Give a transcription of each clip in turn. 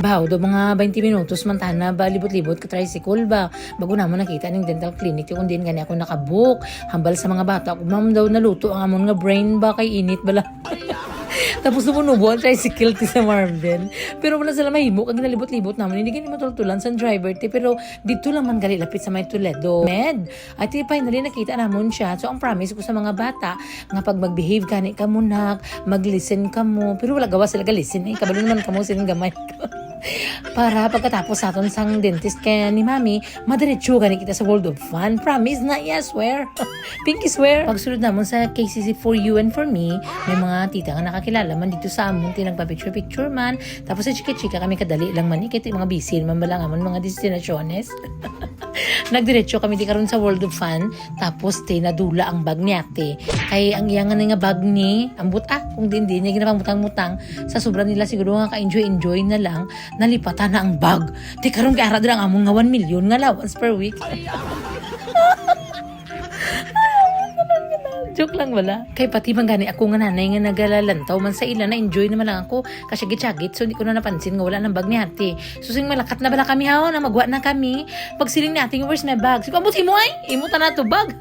Baw, do mga 20 minutos man na ba libot-libot ka tricycle ba. Bago na mo nakita ning dental clinic kung din gani ako nakabook. Hambal sa mga bata ko, ma'am daw naluto ang amon nga brain ba kay init bala. Tapos numunubo ang tricycle ti sa Marvin. Pero wala sila mahimo kag nalibot-libot namon. Hindi gani matultulan sa driver ti pero dito lang man gali lapit sa may Toledo Med. At finally nakita namon siya. So ang promise ko sa mga bata nga pag mag-behave kani ka munak, mag-listen ka mo. Pero wala gawa sila ga-listen eh. Kabalo naman kamo silang gamay ko. Para pagkatapos sa aton sang dentist kaya ni Mami, madiretso gani kita sa World of Fun. Promise na, yes, swear. Pinky swear. Pagsulod namon sa KCC for you and for me, may mga tita nga nakakilala man dito sa amon, tinagpa-picture-picture man. Tapos sa chika-chika kami kadali lang man, ikit mga busy man balang amon mga destinasyones. Nagdiretso kami di karon sa World of Fun, tapos nadula ang bag ni ate. Kay ang iyangan nga bag ni, ambot kung din niya ginapamutang-mutang, sa sobra nila siguro nga ka-enjoy na lang, nalipatan na ang bag. Di karon kay ara dira ang among nga 1 million nga allowance per week. Joke lang wala. Kay pati man gani ako nga nanay nga nagalalantaw man sa ila na enjoy naman lang ako kasi gitsagit so hindi ko na napansin nga wala nang bag ni ate. So sing malakat na bala kami na magwa na kami. Pag siling natin where's my bag? Sige abuti mo ay imuta na to bag.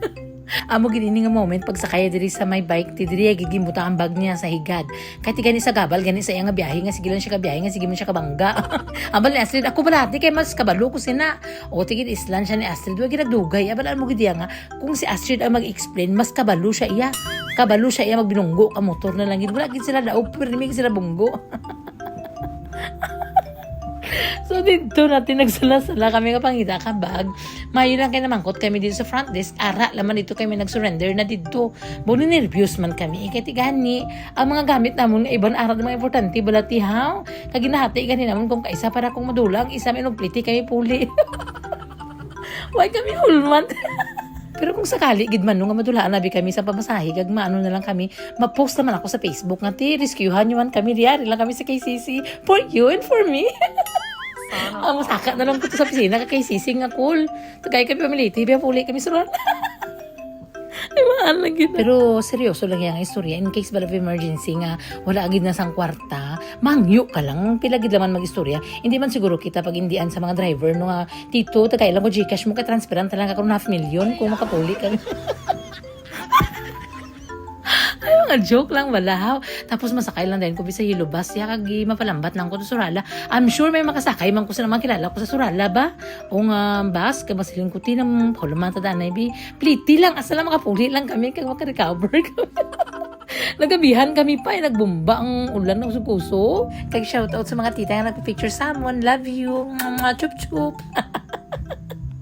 Amo gini nga moment pag sakay diri sa my bike ti diri gigimuta ang bag niya sa higad. Kay ti gani sa gabal gani sa iya nga biyahe nga sige lang siya ka biyahe nga sige man siya kabangga. Abal ni Astrid ako balati kay mas kabalo ko sina. O tigid islan siya ni Astrid wa ginagdugay. Abal mo gid nga kung si Astrid ang mag-explain mas kabalo siya iya. Kabalo siya iya magbinunggo ka motor na lang gid. Wala gid sila daog permig sila bunggo. So dito natin nagsala-sala kami kapangita ka bag. Mayo lang kayo namangkot kami dito sa front desk. Ara laman dito kami nag-surrender na dito. Buni nervyos man kami. Kaya tigani, ang mga gamit namon nga ibang ara mga importante balati haw. Kaginahati gani namon kung kaisa para kung madulang, isa minugpliti kami puli. Why kami hulman? Pero kung sakali, gid man nga madulaan nabi kami sa pamasahe, kag maano na lang kami, ma-post naman ako sa Facebook nga, rescuehan nyo man kami, riyari lang kami sa KCC, for you and for me. Ang masaka na lang ko sa pisina, kay KCC nga cool. Tagay kami pamiliti, biya puli kami suruan. Ay, mahal lang gina. Pero seryoso lang yung istorya. In case of emergency nga, wala agad na sang kwarta, mangyo ka lang, pilagid naman mag-istorya. Hindi man siguro kita pag indian sa mga driver, no nga, tito, tagay lang ko Gcash mo, ka-transparent lang ka kung 500,000 kung makapuli ka. Ay, mga joke lang, wala. Tapos masakay lang din ko sa Hilobas. Kagi mapalambat lang ko sa Surala. I'm sure may makasakay man ko sa naman kilala ko sa Surala ba? O nga bus, kabasilin ko tinang paulamata danay bi. Pliti lang, asa lang makapuli lang kami kag makarecover kami. Nagabihan kami pa, nagbumba ang ulan ng sukuso. Kag shoutout sa mga tita nga nagpa-picture sa amon. Love you. Chup chup.